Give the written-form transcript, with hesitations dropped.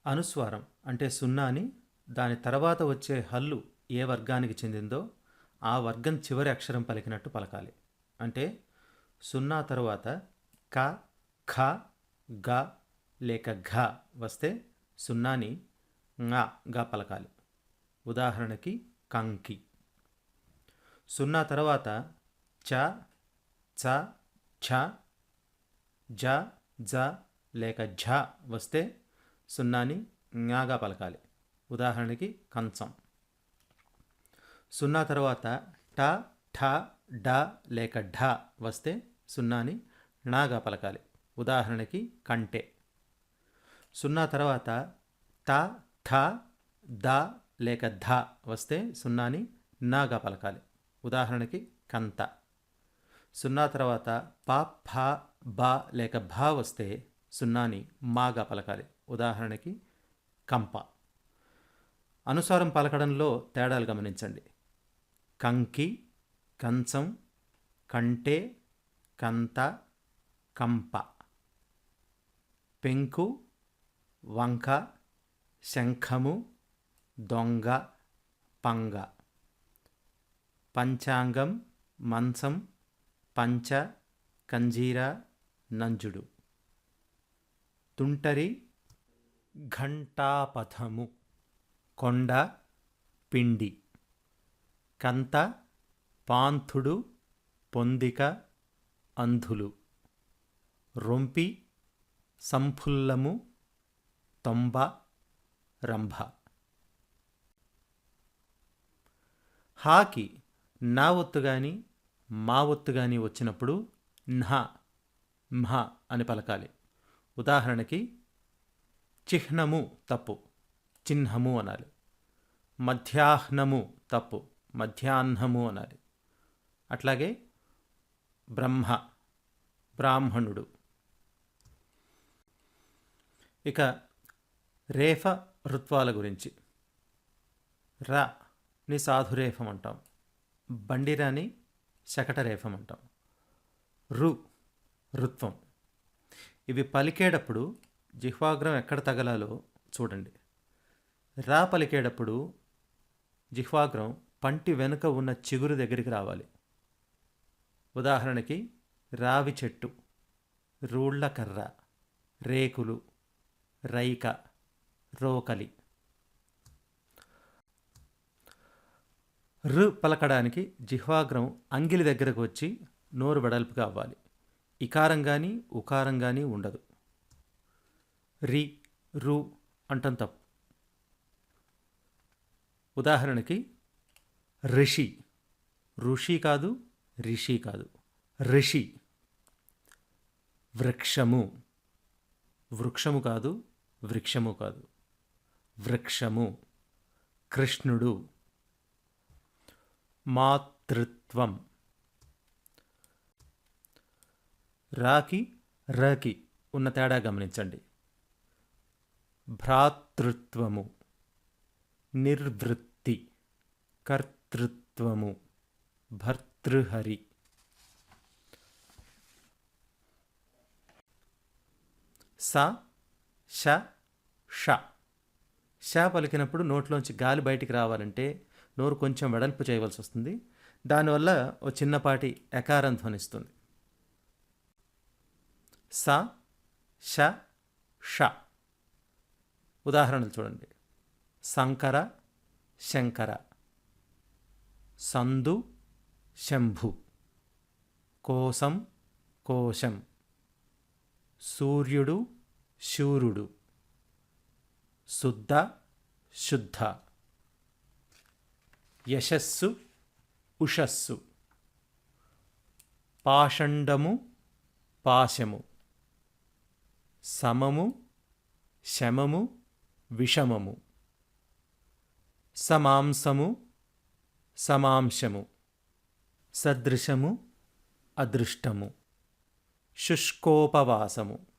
అనుస్వారం అంటే సున్నాని దాని తర్వాత వచ్చే హల్లు ఏ వర్గానికి చెందిందో ఆ వర్గం చివరి అక్షరం పలికినట్టు పలకాలి. అంటే సున్నా తరువాత క, ఖ, గ లేక ఘ వస్తే సున్నాని గా పలకాలి. ఉదాహరణకి కంకి. సున్నా తర్వాత చ, చ, ఛ, జ, జ లేక ఝ వస్తే సున్నాని గా పలకాలి. ఉదాహరణకి కంచం. సున్నా తర్వాత ట, ఠ, డ లేక ఢ వస్తే సున్నాని ణగా పలకాలి. ఉదాహరణకి కంటె. సున్నా తర్వాత త, థ, ద లేక ధ వస్తే సున్నాని నాగా పలకాలి. ఉదాహరణకి కంత. సున్నా తర్వాత ప, ఫ, బ లేక భ వస్తే సున్నాని మాగా పలకాలి. ఉదాహరణకి కంప. అనుస్వారం పలకడంలో తేడాలు గమనించండి. కంకి, కంచం, కంటె, కంత, కంప. పెంకు, వంక, శంఖము, దొంగ, పంగ. పంచాంగం, మంచం, పంచ, కంజీర, నంజుడు. తుంటరి, ఘంటాపథము, కొండ, పిండి. కంత, పాంథుడు, పొందిక, అంధులు. రొంపి, సంఫుల్లము, తొంబ, రంభ. హాకి నా ఒత్తు కానీ మా ఒత్తు కానీ వచ్చినప్పుడు న్హ, మ్హ అని పలకాలి. ఉదాహరణకి చిహ్నము తప్పు, చిహ్నము అనాలి. మధ్యాహ్నము తప్పు, మధ్యాహ్నము అనాలి. అట్లాగే బ్రహ్మ, బ్రాహ్మణుడు. ఇక రేఫ ఋత్వాల గురించి. రాని సాధురేఫం అంటాం, బండిరాని శకటరేఫం అంటాం. ఋత్వం. ఇవి పలికేటప్పుడు జిహ్వాగ్రం ఎక్కడ తగలాలో చూడండి. రా పలికేటప్పుడు జిహ్వాగ్రం పంటి వెనుక ఉన్న చిగురు దగ్గరికి రావాలి. ఉదాహరణకి రావి చెట్టు, రూళ్ల కర్ర, రేకులు, రైక, రోకలి. పలకడానికి జిహ్వాగ్రం అంగిలి దగ్గరకు వచ్చి నోరు వెడల్పుగా అవ్వాలి. ఇకారం కానీ ఉకారం కానీ ఉండదు. రి, రు అంటం తప్పు. ఉదాహరణకి ఋషి, ఋషి కాదు, రిషి కాదు, ఋషి. వృక్షము, వృక్షము కాదు, వృక్షము కాదు, వృక్షము. కృష్ణుడు. మాతృత్వం. రాకి రకి ఉన్న తేడా గమనించండి. భ్రాతృత్వము, నిర్వృత్తి, కర్తృత్వము, భర్తృహరి. స, ష, ష. ష పలికినప్పుడు నోట్లోంచి గాలి బయటికి రావాలంటే నోరు కొంచెం వెడల్పు చేయవలసి వస్తుంది. దానివల్ల ఓ చిన్నపాటి ఎకారం ధ్వనిస్తుంది. స, ష, ష. ఉదాహరణలు చూడండి. శంకర, శంకర. సందు, శంభు. కోసం, కోశం. సూర్యుడు, శూరుడు. శుద్ధ, శుద్ధ. యశస్సు, ఉషస్సు. పాషండము, పాశము. సమము, శమము, విషమము. సమాంసము, సమాంశము. సదృశము, అదృష్టము. శుష్కోపవాసము.